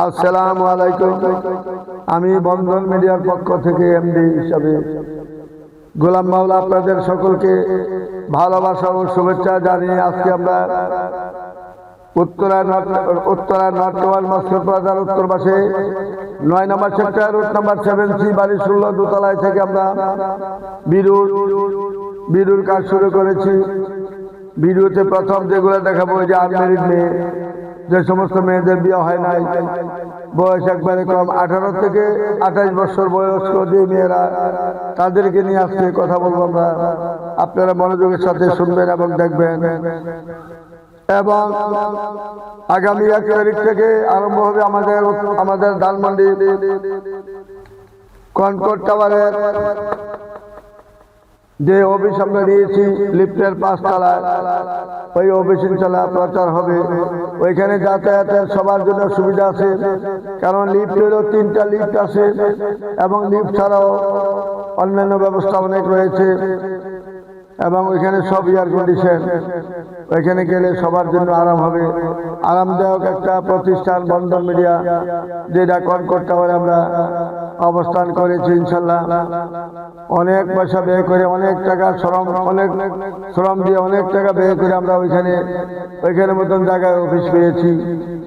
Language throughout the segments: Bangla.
আসসালামু আলাইকুম। আমি বন্ধন মিডিয়ার পক্ষ থেকে এমডি হিসাবে গোলাম মাওলা আপনাদের সকলকে ভালোবাসা ও শুভেচ্ছা জানিয়ে আজকে আমরা উত্তরা নর্থ ওয়ার্ল্ড মস্কো প্লাজার উত্তর পাশে 9 নম্বর সেক্টর রুট নাম্বার 7C বাড়ি 16 দোতলায় থেকে আমরা বিরুর কাজ শুরু করেছি। ভিডিওতে প্রথম যেগুলো দেখাবো যে আনমেরিড মেয়ে, যে সমস্ত মেয়েদের বিয়ে হয় নাই, বয়স একবারে কম 18 থেকে 28 বছর বয়স্ক যে মেয়েরা, তাদেরকে নিয়ে আজকে কথা বলবো আমরা। আপনারা মনোযোগের সাথে শুনবেন এবং দেখবেন। এবং আগামী 1 তারিখ থেকে আরম্ভ হবে আমাদের ধানমন্ডি কনকর্ড টাওয়ারের যে অফিস আমরা নিয়েছি লিফটের 5 তলায়, ওই অফিস ইনশাআল্লাহ প্রচার হবে। ওইখানে যাতায়াতের সবার জন্য সুবিধা আছে, কারণ লিফটেরও 3টা লিফট আছে এবং লিফট ছাড়াও অন্যান্য ব্যবস্থা অনেক রয়েছে এবং ওইখানে সব এয়ার কন্ডিশন। ওইখানে গেলে সবার জন্য আরাম হবে। আরামদায়ক একটা প্রতিষ্ঠান বন্ধন মিডিয়া, যেটা কনকর্ড টাওয়ারে আমরা অবস্থান করেছি। ইনশাল্লাহ অনেক পয়সা ব্যয় করে, অনেক টাকা শ্রম দিয়ে অনেক টাকা ব্যয় করে আমরা ওইখানে মতন জায়গায় অফিস পেয়েছি।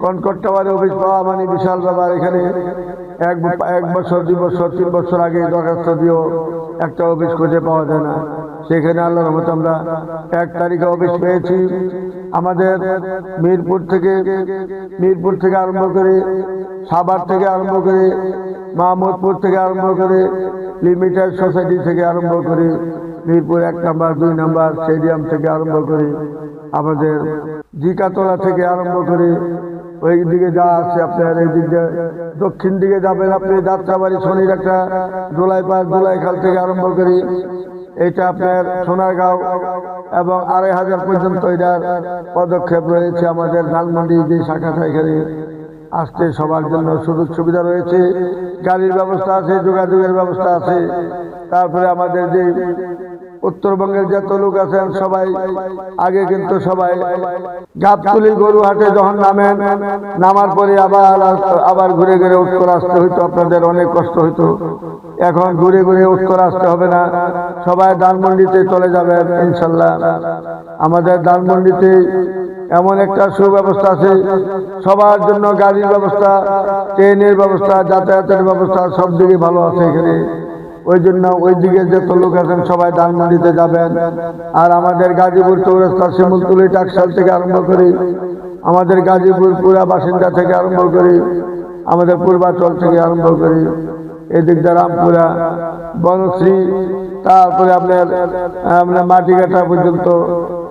কনকর্ড টাওয়ারে অফিস পাওয়া মানে বিশাল ব্যাপার। এখানে এক বছর 2 বছর 3 বছর আগে দরখাস্ত দিয়েও একটা অফিস খুঁজে পাওয়া যায় না। সেখানে আল্লাহর রহমতে আমরা 1 তারিখে অফিস পেয়েছি। আমাদের মিরপুর থেকে আরম্ভ করে, সাভার থেকে আরম্ভ করে, মাহমুদপুর থেকে আরম্ভ করে, লিমিটেড সোসাইটি থেকে আরম্ভ করে, মিরপুর 1 নাম্বার 2 নাম্বার স্টেডিয়াম থেকে আরম্ভ করে, আমাদের জিকাতলা থেকে আরম্ভ করে, ওই দিকে যা আছে আপনার এই দিক দিয়ে দক্ষিণ দিকে যাবেন আপনি, যাত্রাবাড়ি শনির একটা দোলাইখাল থেকে আরম্ভ করে এটা আপনার সোনারগাঁও এবং 2500 পর্যন্ত এটার পদক্ষেপ রয়েছে। আমাদের ধানমন্ডি যে শাখাটা, এখানে আসতে সবার জন্য সুযোগ সুবিধা রয়েছে, গাড়ির ব্যবস্থা আছে, যোগাযোগের ব্যবস্থা আছে। তারপরে আমাদের যে উত্তরবঙ্গের যত লোক আছেন সবাই আগে কিন্তু সবাই গাবতলী গরুহাটে যখন নামার পরে আবার ঘুরে উত্তর আসতে হইতো, আপনাদের অনেক কষ্ট হইতো। এখন ঘুরে উত্তর আসতে হবে না, সবাই ধানমন্ডিতে চলে যাবেন ইনশাল্লাহ। আমাদের ধানমন্ডিতে এমন একটা সুব্যবস্থা আছে, সবার জন্য গাড়ির ব্যবস্থা, ট্রেনের ব্যবস্থা, যাতায়াতের ব্যবস্থা সব দিকে ভালো আছে এখানে। ওই জন্য ওই দিকে যত লোক আছেন সবাই ধানমন্ডিতে যাবেন। আর আমাদের গাজীপুর চৌরাস্তা, শিমুলতলী, টাকশাল থেকে আরম্ভ করি, আমাদের গাজীপুর পুরা বাসিন্দা থেকে আরম্ভ করি, আমাদের পূর্বাচল থেকে আরম্ভ করি, এদিক দিয়ে রামপুরা, বনশ্রী, তারপরে আপনার মাটিঘাটা পর্যন্ত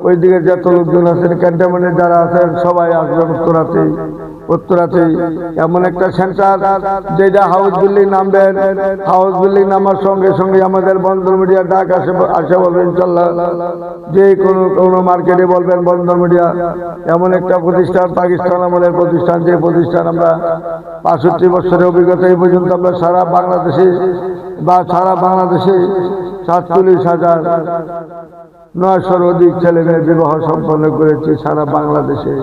ওই দিকে যত লোকজন আছেন, ক্যান্টনমেন্টে যারা আছেন সবাই আসবেন উত্তরাতেই। এমন একটা সেন্টার যেটা হাউস বিল্ডিং নামবেন, হাউস বিল্ডিং নামার সঙ্গে সঙ্গে আমাদের বন্ধন মিডিয়া ডাক আসে বলবেন ইনশাল্লাহ। যে কোনো মার্কেটে বলবেন বন্ধন মিডিয়া, এমন একটা প্রতিষ্ঠান, পাকিস্তান আমলের প্রতিষ্ঠান, যে প্রতিষ্ঠান আমরা 65 বছরের অভিজ্ঞতা এই পর্যন্ত আমরা সারা বাংলাদেশে 47,900-র অধিক ছেলে মেয়ে বিবাহ সম্পন্ন করেছি সারা বাংলাদেশে।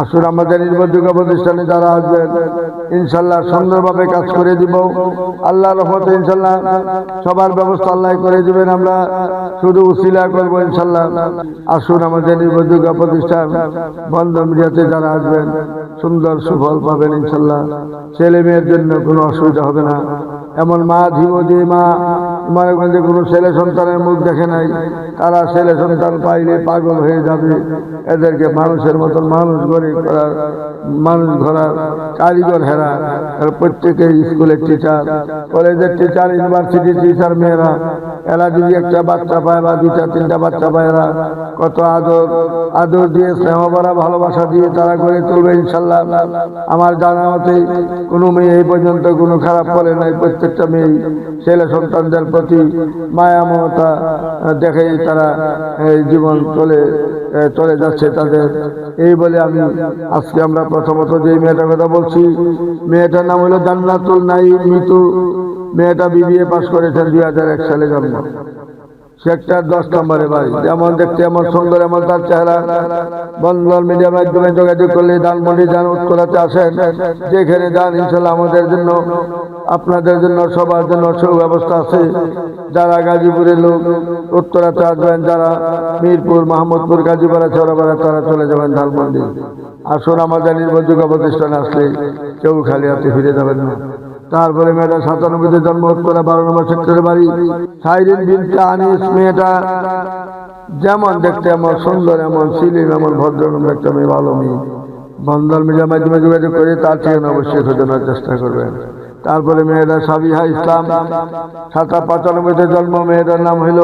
আসুন আমাদের নির্ভরযোগ্য প্রতিষ্ঠানে যারা আসবেন ইনশাল্লাহ সুন্দরভাবে কাজ করে দিব। আল্লাহর রহমতে ইনশাল্লাহ সবার ব্যবস্থা আল্লাহ করে দিবেন, আমরা শুধু উসিলা করবো ইনশাল্লাহ। আসুন আমাদের নির্ভরযোগ্য প্রতিষ্ঠান বন্ধন মিডিয়াতে যারা আসবেন সুন্দর সুফল পাবেন ইনশাল্লাহ। ছেলে মেয়ের জন্য কোনো অসুবিধা হবে না। এমন মা যে মনে করেন যে কোনো ছেলে সন্তানের মুখ দেখে নাই, তারা ছেলে সন্তান পাইলে পাগল হয়ে যাবে। এদেরকে মানুষের মতন মানুষ গড়ার কারিগর হেরা। প্রত্যেকে স্কুলের টিচার, কলেজের টিচার, ইউনিভার্সিটির টিচার মেয়েরা, এরা যদি একটা বাচ্চা পায় বা 2-3টা বাচ্চা পায়, এরা কত আদর দিয়ে, স্নেহ ভরা ভালোবাসা দিয়ে তারা গড়ে তুলবে ইনশাল্লাহ। আমার জানা মতে কোনো মেয়ে এই পর্যন্ত কোনো খারাপ করে নাই। প্রত্যেকটা মেয়ে ছেলে সন্তানদের প্রতি মায়া মমতা দেখেই তারা জীবন চলে যাচ্ছে তাদের। এই বলে আজকে আমরা প্রথমত যে মেয়েটার কথা বলছি, মেয়েটার নাম হলো জান্নাতুল নাঈম মিতু। মেয়েটা BBA পাস করেছেন, 2001 সালে জন্ম। সেক্টর 10 নম্বরে বাড়ি। যেমন দেখতে এমন সুন্দর, এমন তার চেহারা। বন্ধন মিডিয়ার মাধ্যমে যোগাযোগ করলে ধানমন্ডি যান, উত্তরাতে আসেন, যেখানে যান ইনশাল্লাহ আমাদের জন্য, আপনাদের জন্য, সবার জন্য সুব্যবস্থা আছে। যারা গাজীপুরের লোক উত্তরাতে আসবেন, যারা মিরপুর, মাহমুদপুর, গাজীপাড়া, চৌরাপাড়া, তারা চলে যাবেন ধানমন্ডি। আসুন, আমাদের নির্ভরযোগ্য প্রতিষ্ঠানে আসলে কেউ খালি হাতে ফিরে যাবেন না। তারপরে মেয়েটা 97-তে জন্ম, উত্তরা 12 নম্বর সেক্টরে বাড়ি। সাইরিন বিনতে আনিস, মেয়েটা যেমন দেখতে এমন সুন্দর, এমন সিলিম, এমন ভদ্রনম্র একটা মেয়ে, ভালো মেয়ে। বন্ধন মিডিয়ার মাধ্যমে যোগাযোগ করে তার ঠিকানা অবশ্যই খোঁজানোর চেষ্টা করবেন। তারপরে মেয়েটা সাবিহা ইসলাম, 95-তে জন্ম, মেয়েটার নাম হইল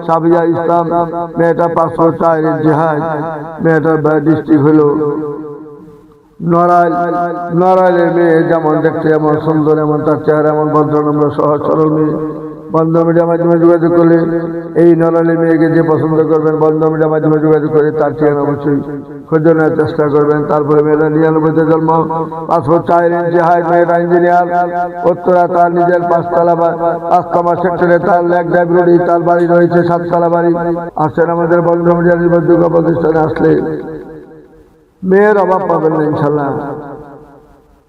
সাবিহা ইসলাম। মেয়েটা পাসপোর্ট 4 ইঞ্চি হাইট, মেয়েটার ডিস্ট্রিক্ট হইল নড়াইল। নড়াইলের মেয়ে যেমন দেখতে এমন সুন্দর, এমন তার চেহারা, এমন ভদ্রনম্র সহজ সরল মেয়ে। বন্ধন মিডিয়ার মাধ্যমে যোগাযোগ করলে এই নড়াইলের মেয়েকে যে পছন্দ করবেন, বন্ধন মিডিয়ার মাধ্যমে যোগাযোগ করে তার ঠিকানা অবশ্যই খোঁজে নেওয়ার চেষ্টা করবেন। তারপরে মেয়েটা 99-তে জন্ম, পাসপোর্ট 4 ইঞ্চি হাইট, মেয়েটা ইঞ্জিনিয়ার, উত্তরা, তার নিজের 5 নম্বর সেক্টরে তার লেক ড্রাইভ রোডে তার বাড়ি রয়েছে, 7 তলা বাড়ি। আসেন আমাদের বন্ধন মিডিয়ার নির্ভরযোগ্য প্রতিষ্ঠানে আসলে মেয়ের অভাব পাবেন না ইনশাল্লাহ।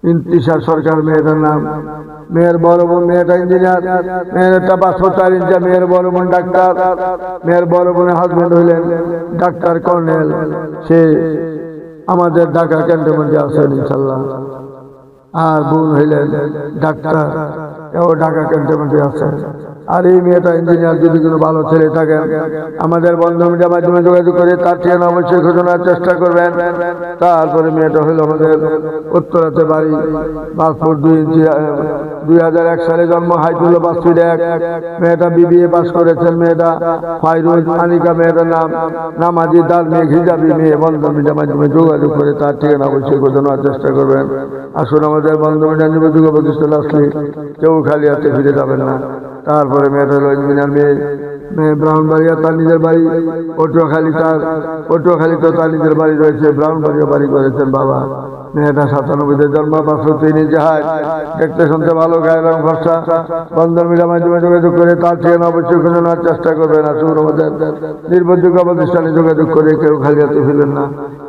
ইন্তিশার সরকার মেয়েটার নাম। মেয়ের বড় বোন, মেয়েটা ইঞ্জিনিয়ার, মেয়েটা পাসপোর্ট 4 ইঞ্চি, মেয়ের বড় বোন ডাক্তার। মেয়ের বড় বোনের হাজবেন্ড হইলেন ডাক্তার কর্নেল, সে আমাদের ঢাকা ক্যান্টনমেন্টে আছেন ইনশাল্লাহ। আর বোন হইলেন ডাক্তার, ও ঢাকা ক্যান্টনমেন্টে আছেন। আর এই মেয়েটা ইঞ্জিনিয়ার। যদি কোনো ভালো ছেলে থাকেন আমাদের বন্ধন মিডিয়ার মাধ্যমে যোগাযোগ করে তার ঠিকানা অবশ্যই খোঁজানোর চেষ্টা করবেন। তারপরে মেয়েটা হইল আমাদের উত্তরাতে বাড়ি, পাসপোর্ট 2 ইঞ্চি, 2001 সালে জন্ম, হাইট হল 5 ফিট 1। মেয়েটা BBA পাস করেছেন। মেয়েটা ফাইরুজ আনিকা, মেয়েটার নাম, নামাজি, ধার্মিক, হিজাবি মেয়ে। বন্ধন মিডিয়ার মাধ্যমে যোগাযোগ করে তার ঠিকানা অবশ্যই খোঁজানোর চেষ্টা করবেন। আসুন, আমাদের বন্ধন মিডিয়ার নির্ভরযোগ্য প্রতিষ্ঠানে আসলে কেউ খালি হাতে ফিরে যাবেন না। তারপরে মেয়েটা হলো ইঞ্জিনিয়ার মেয়ে, ব্রাহ্মণবাড়িয়া তার নিজের বাড়ি। পটুয়াখালীতে তার নিজের বাড়ি রয়েছে, ব্রাহ্মণবাড়িয়া বাড়ি করেছেন বাবা। মেয়েটা 97-তে জন্ম, 503 ইঞ্চি হাইট, দেখতে শুনতে ভালো, গায়ের রং ফর্সা। বন্ধন মিডিয়ার মাধ্যমে যোগাযোগ করে তার ঠিকানা অবশ্যই খুঁজে নেওয়ার চেষ্টা করবেন। আসুন, আমাদের নির্ভরযোগ্য প্রতিষ্ঠানে যোগাযোগ করে কেউ খালি হাতে ফিরবেন না।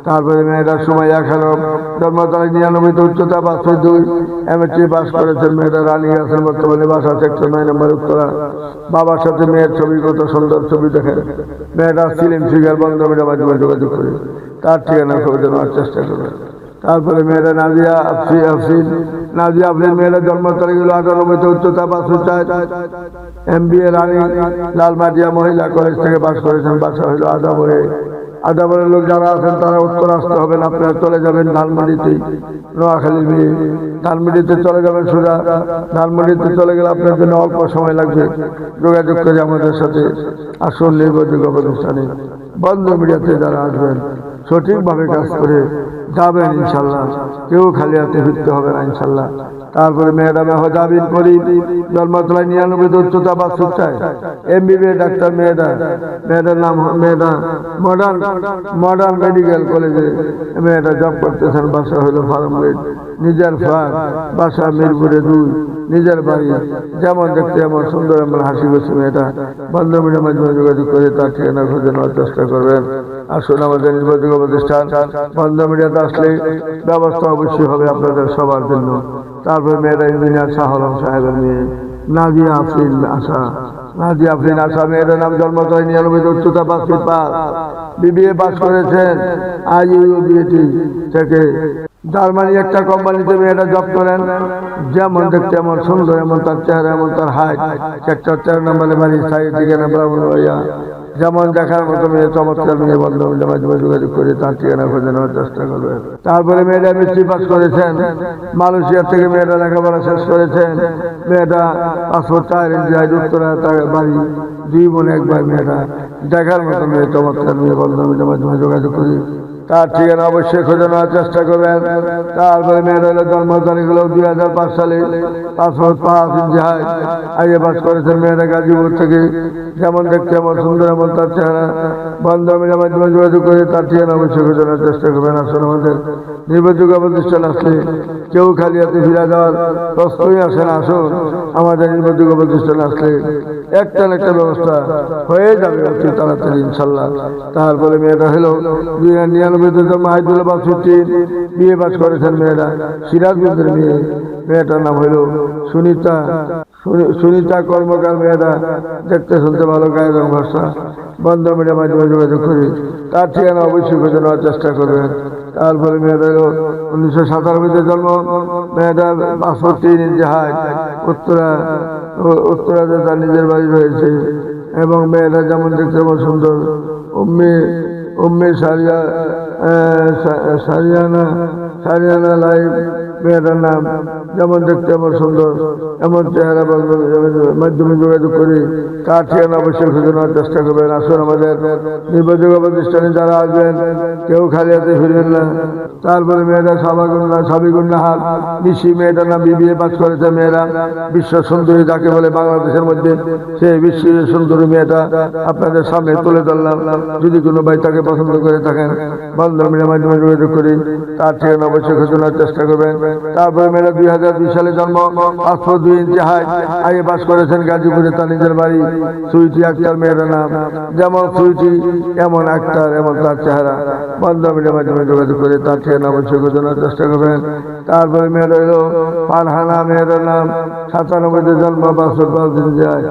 তারপরে মেয়েটার সময় 11 জন্ম, তারিখ 99, উচ্চতা 5 ফিট 2, MSc পাস করেছেন। মেয়েটা রানী আছেন, বর্তমানে বাসা সেক্টর 9 নম্বর উত্তরা। বাবার সাথে মেয়ের ছবি, কত সুন্দর ছবি দেখেন। মেয়েটা সিলিম ফিগার। বন্ধন মিডিয়ার মাধ্যমে যোগাযোগ করে তার ঠিকানা খুঁজে নেওয়ার চেষ্টা করবেন। তারপরে মেয়েটা নাজিয়া আফরিন, নাজিয়া আফরিন, মেয়েটার জন্ম তারিখ হল 98, উচ্চতা 5 ফিট 4, MBA রানী, লালমাটিয়া মহিলা কলেজ থেকে পাস করেছেন। বাসা হইল আদাবরে। আদাবরের লোক যারা আছেন তারা উত্তর আসতে হবেন, আপনারা চলে যাবেন ধানমন্ডিতে। নোয়াখালীর মেয়ে, ধানমন্ডিতে চলে যাবেন সোজা। ধানমন্ডিতে চলে গেলে আপনার জন্য অল্প সময় লাগবে। যোগাযোগ করে আমাদের সাথে আসল নির্ভরযোগ্য প্রতিষ্ঠানে বন্ধন মিডিয়াতে যারা আসবেন সঠিকভাবে কাজ করে যাবেন ইনশাল্লাহ। কেউ খালি হাতে ফিরতে হবে না ইনশাল্লাহ। তারপরে মেয়েটা মেহজাবিন করিম, জন্মতলায় 99, উচ্চতা 5 ফিট 4, MBBA ডাক্তার। মেয়েটার নাম, মেয়েটা মডার্ন মেডিকেল কলেজে মেয়েটা জব করতেছেন। বাসা হইল ফার্মগেট, নিজের ফ্ল্যাট, বাসা মিরপুরে 2, নিজের বাড়ি। যেমন দেখতে এমন সুন্দর, এমন হাসি খুশি মেয়েটা। বন্ধন মিডিয়ার মাধ্যমে যোগাযোগ করে তার ঠিকানা খুঁজে নেওয়ার চেষ্টা করবেন। আসুন, আমাদের নির্ভরযোগ্য প্রতিষ্ঠান বন্ধন মিডিয়াতে আসলে ব্যবস্থা অবশ্যই হবে আপনাদের সবার জন্য। তারপরে মেয়েটা ইঞ্জিনিয়ার শাহ আলম সাহেবের মেয়ে নাজিয়া আফরিন আশা। নাজিয়া আফরিন আশা, মেয়েটার নাম, জন্ম তারিখ 99, উচ্চতা 5 ফিট 5, BBA পাস করেছেন IUBT থেকে। জার্মানি একটা কোম্পানিতে মেয়েটা জব করেন। যেমন দেখতে এমন সুন্দর, এমন তার চেহারা, এমন তার হাইট, সেক্টর 4 নম্বরে বাড়ি, সাইড ঠিকানা ব্রাহ্মণবাড়িয়া। যেমন দেখার মতো মেয়ে, চমৎকার মেয়ে। বন্ধন মিডিয়ার মাধ্যমে যোগাযোগ করে তার ঠিকানা খুঁজে নেওয়ার চেষ্টা করবেন। তারপরে মেয়েটা MSc পাস করেছেন। মালয়েশিয়া থেকে মেয়েটা লেখাপড়া শেষ করেছেন। মেয়েটা পাসপোর্ট 4 ইঞ্চি হাইট, উত্তরা তার বাড়ি, 2 বোন 1 ভাই। মেয়েটা দেখার মতো মেয়ে, চমৎকার মেয়ে। বন্ধন মিডিয়ার মাধ্যমে যোগাযোগ করি তার ঠিকানা অবশ্যই খোঁজে নেওয়ার চেষ্টা করবেন। তারপরে মেয়ের হলো জন্ম তারিখ হলো 2005 সালে, পাসপোর্ট 5 ইঞ্চি হাইট, IA পাস করেছেন। মেয়েরা গাজীপুর থেকে। যেমন দেখতে এমন সুন্দর, এমন তার চেহারা। বন্ধন মিডিয়ার মাধ্যমে যোগাযোগ করে তার ঠিকানা অবশ্যই খোঁজে নেওয়ার চেষ্টা করবেন। আসলে আমাদের নির্ভরযোগ্য প্রতিষ্ঠান আসলে কেউ খালি হাতে ফিরে যাওয়ার প্রশ্নই আসে না। আসুন, আমাদের নির্ভরযোগ্য প্রতিষ্ঠান আসলে একটা না একটা ব্যবস্থা হয়ে যাবে অতি তাড়াতাড়ি ইনশাল্লাহ। তারপরে মেয়েটা হলো 1999 জন্ম হাইদুল্লাহ বাসুদ্দিন, বিয়ে পাস করেছেন মেয়েরা, সিরাজগঞ্জের মেয়ে। মেয়েটার নাম হইল সুনিতা, সুনিতা কর্মকার। মেয়েটা দেখতে শুনতে ভালো, গায়ের রং ভাষা। বন্ধ মিডিয়ার মাধ্যমে যোগাযোগ করি, তার ঠিকানা অবশ্যই খুঁজে নেওয়ার চেষ্টা করবেন। তারপরে মেয়েটা হলো 1997 জন্ম, মেয়েটার পাসপোর্ট 3 ইঞ্চি হাইট, উত্তরাতে তার নিজের বাড়ি রয়েছে। এবং মেয়েটা যেমন দেখতে তেমন সুন্দর। উম্মে সারিয়ানা লাইভ মেয়েটার নাম, যেমন দেখতে এমন সুন্দর, এমন চেহারা মাধ্যমে যোগাযোগ করি, তার ঠিকানা অবশ্যই খুঁজে নেওয়ার চেষ্টা করবেন। আসুন আমাদের নির্ভরযোগ্য প্রতিষ্ঠানে যারা আসবেন কেউ খালি হাতে ফিরবেন না। তারপরে মেয়েটা সাবিগুন্নাহার নিশি, মেয়েটার নাম বিবিএ পাস করেছে। মেয়েরা বিশ্ব সুন্দরী যাকে বলে বাংলাদেশের মধ্যে, সেই বিশ্ব সুন্দরী মেয়েটা আপনাদের সামনে তুলে ধরলাম। যদি কোনো ভাই তাকে পছন্দ করে থাকেন বন্ধন মিডিয়ার মাধ্যমে যোগাযোগ করি, তার ঠিকানা অবশ্যই খুঁজে নেওয়ার চেষ্টা করবেন। তারপরে মেয়েরা 2002 সালে জন্ম, পাসপোর্ট 2 ইঞ্চি হাইট, আইএ পাস করেছেন গাজীপুরে, তার নিজের বাড়ি। সুইটি আক্তার মেয়েটার নাম, যেমন সুইটি এমন আক্তার, এমন তার চেহারা। বন্ধন মিডিয়ার মাধ্যমে যোগাযোগ করে তার ঠিকানা অবশ্যই খুঁজে নেওয়ার চেষ্টা করবেন। তারপরে মেয়েটা হলো ফারহানা, মেয়েটার নাম, 97 জন্ম, পাসপোর্ট 5 ইঞ্চি হাইট,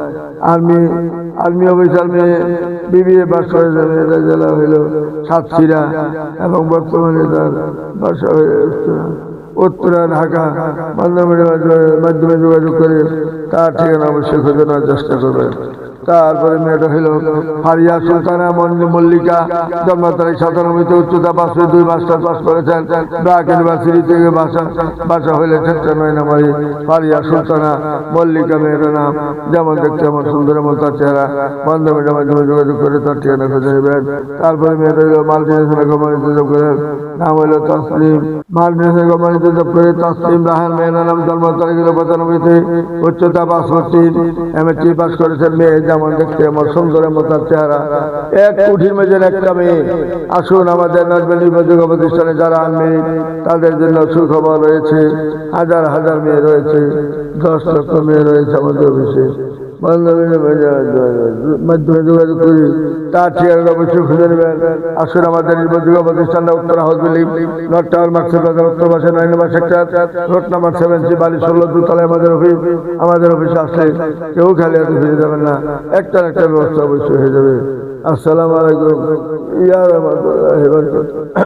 আর্মি অফিসার মেয়ে, বিবিএ পাস করেছে। মেয়েটা জেলা হইল সাতক্ষীরা এবং বর্তমানে তার বাসা হয়ে উত্তরা, ঢাকা। বন্ধন মিডিয়ার মাধ্যমে যোগাযোগ করে তার ঠিকানা অবশ্যই খুঁজে নেওয়ার চেষ্টা করবেন। তারপরে মেয়েটা হইল ফারিয়া সুলতানা মল্লিকা, জন্ম তারিখ 97, উচ্চতা 5.2, মাস্টার পাস করেছেন ব্র্যাক ইউনিভার্সিটি থেকে। বাসা হইলে 9 নম্বরে। ফারিয়া সুলতানা মল্লিকা মেয়েটার নাম, যেমন দেখতে এমন সুন্দর, এমন তার চেহারা। বন্ধন মিডিয়ার মাধ্যমে যোগাযোগ করে তার ঠিকানা খুঁজে নেবেন। তারপরে মেয়েটা হইল মাল্টিনেশনাল কোম্পানিতে জব করে, নাম হইল তসলিম, মাল্টিনেশনাল কোম্পানিতে জব করে তসলিম রাহান। মেয়েটার নাম, জন্ম তারিখ 95, উচ্চতা 5.3, MSc পাস করেছেন। মেয়ে যেমন দেখতে এমন সুন্দর, এমন তার চেহারা। এক কুঠির মেজের একটা মেয়ে। আসুন আমাদের নাজবেল নির্ভরযোগ্য প্রতিষ্ঠানে যারা আনমেরিড তাদের জন্য সুখবর রয়েছে। হাজার হাজার মেয়ে রয়েছে, 10 লক্ষ মেয়ে রয়েছে আমাদের অফিসে। মাধ্যমে যোগাযোগ করি, তার ঠিকানা অবশ্যই খুঁজে নেবেন। আসুন আমাদের নির্ভরযোগ্য প্রতিষ্ঠানটা Uttara house building, north tower, market Bazar, উত্তর পাশে 9 নম্বর সেক্টর, রোড নাম্বার 7C, বাড়ি 16, দোতলায় আমাদের অফিস। আমাদের অফিসে আসলে কেউ খালি হাতে ফিরে যাবেন না, একটা ব্যবস্থা অবশ্যই হয়ে যাবে। আসসালামু আলাইকুম।